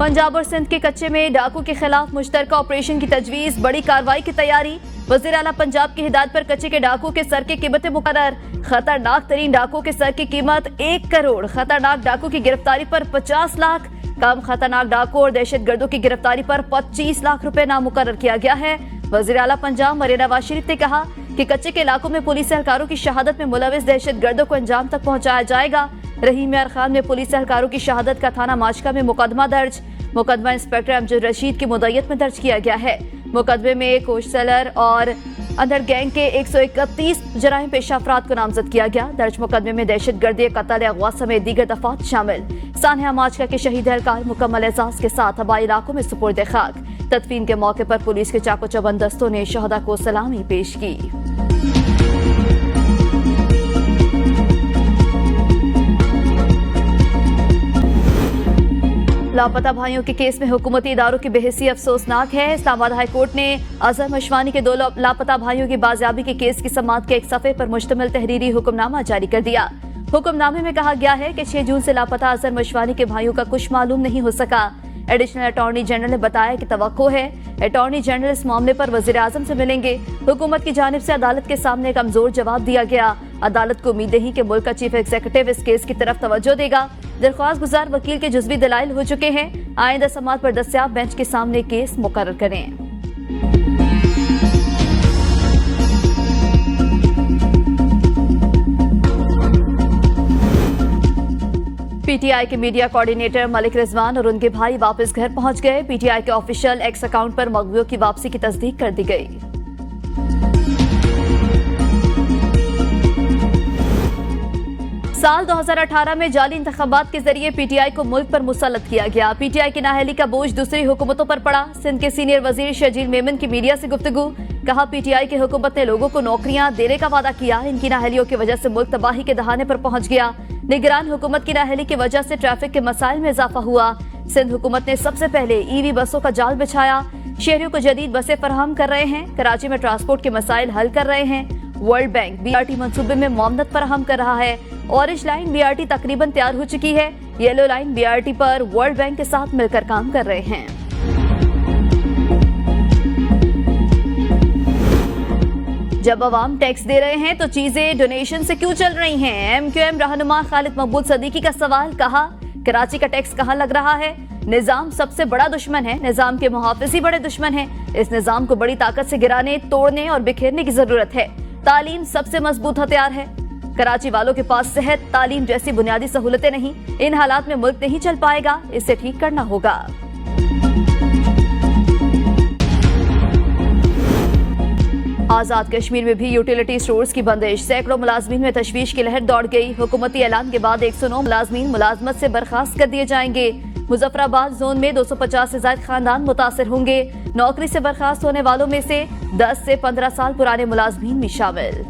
पंजाब और सिंध के कच्चे में डाकू के खिलाफ मुश्तरका ऑपरेशन की तजवीज, बड़ी कार्रवाई की तैयारी। वजीर आला पंजाब की हिदायत पर कच्चे के डाकू के सर की कीमतें मुकर्रर। खतरनाक तरीन डाकू के सर की कीमत 1 करोड़। खतरनाक डाकू की गिरफ्तारी पर 50 लाख। कम खतरनाक डाकू और दहशतगर्दों की गिरफ्तारी पर 25 लाख रुपए नाम मुकर्रर किया गया है। वजीर आला पंजाब मरीन नवाज शरीफ ने कहा कि कच्चे के इलाकों में पुलिस एहलकारों की शहादत में मुलविस दहशतगर्दों को अंजाम तक पहुंचाया जाएगा। रहीम यार खान में पुलिस एहलकारों की शहादत का थाना माचका में मुकदमा दर्ज। मुकदमा इंस्पेक्टर अमजद रशीद की मुद्दईयत में दर्ज किया गया है। मुकदमे में कोश सेलर और अंदर गैंग के 131 जराइम पेशा अफराद को नामजद किया गया। दर्ज मुकदमे में दहशतगर्दी, कत्ल, अगवा समेत दीगर दफात शामिल। सान्हा माचका के शहीद एहलकार मुकम्मल एजाज के साथ हवाई इलाकों में सुपुर्द खाक। तदफीन के मौके पर पुलिस के चाको चौबंद दस्तों ने शहदा को सलामी पेश की। लापता भाइयों के केस में हुकूमती इदारों की बेहिसी अफसोसनाक है। इस्लामाबाद हाई कोर्ट ने अजहर मशवानी के 2 लापता भाइयों की बाजियाबी के केस की समाअत के एक सफ़े पर मुश्तमिल तहरीरी हुक्मनामा जारी कर दिया। हुक्मनामे में कहा गया है कि 6 जून से लापता अजहर मशवानी के भाइयों का कुछ मालूम नहीं हो सका। एडिशनल अटॉर्नी जनरल ने बताया कि तवक्को है अटॉर्नी जनरल इस मामले पर वजीर आजम से मिलेंगे। हुकूमत की जानिब से अदालत के सामने कमजोर जवाब दिया गया। अदालत को उम्मीद है कि मुल्क का चीफ एग्जीक्यूटिव इस केस की तरफ तवज्जो देगा। दरख्वास्त गुजार वकील के जुज़वी दलाइल हो चुके हैं। आइंदा समाअत पर दस्तियाब बेंच के सामने केस मुकर्रर करें। पीटीआई के मीडिया कोऑर्डिनेटर मलिक रिजवान और उनके भाई वापस घर पहुंच गए। पीटीआई के ऑफिशियल एक्स अकाउंट पर मकबूलों की वापसी की तस्दीक कर दी गई। साल 2018 में जाली इंतखाबात के जरिए पीटीआई को मुल्क पर मुसल्लत किया गया। पीटीआई की नाअहली का बोझ दूसरी हुकूमतों पर पड़ा। सिंध के सीनियर वजीर शजील मेमन की मीडिया से गुफ्तगू, कहा पीटीआई की हुकूमत ने लोगों को नौकरियां देने का वादा किया। इनकी नाअहलियों की वजह से मुल्क तबाही के दहाने पर पहुंच गया। निगरान हुकूमत की नाअहली की वजह से ट्रैफिक के मसाइल में इजाफा हुआ। सिंध हुकूमत ने सबसे पहले ईवी बसों का जाल बिछाया। शहरियों को जदीद बसें फराहम कर रहे हैं। कराची में ट्रांसपोर्ट के मसाइल हल कर रहे हैं। वर्ल्ड बैंक बीआरटी मंसूबे में मुआवनत फराहम कर रहा है। ऑरेंज लाइन बीआरटी तकरीबन तैयार हो चुकी है। येलो लाइन बीआरटी पर वर्ल्ड बैंक के साथ मिलकर काम कर रहे हैं। जब अवाम टैक्स दे रहे हैं तो चीजें डोनेशन से क्यों चल रही हैं? एमक्यूएम रहनुमा खालिद मकबूल सदीकी का सवाल, कहा कराची का टैक्स कहां लग रहा है? निजाम सबसे बड़ा दुश्मन है। निजाम के मुहाफिज ही बड़े दुश्मन हैं। इस निजाम को बड़ी ताकत से गिराने, तोड़ने और बिखेरने की जरूरत है। तालीम सबसे मजबूत हथियार है। कराची वालों के पास सेहत, तालीम जैसी बुनियादी सहूलतें नहीं। इन हालात में मुल्क नहीं चल पाएगा। इसे ठीक करना होगा। आजाद कश्मीर में भी यूटिलिटी स्टोर्स की बंदिश। सैकड़ों मुलाजमीन में तशवीश की लहर दौड़ गई। हुकूमती ऐलान के बाद 109 मुलाजमीन मुलाजमत से बर्खास्त कर दिए जाएंगे। मुजफ्फराबाद जोन में 250 से ज्यादा खानदान मुतासिर होंगे। नौकरी से बर्खास्त होने वालों में से 10 से 15 साल पुराने मुलाजमीन भी शामिल।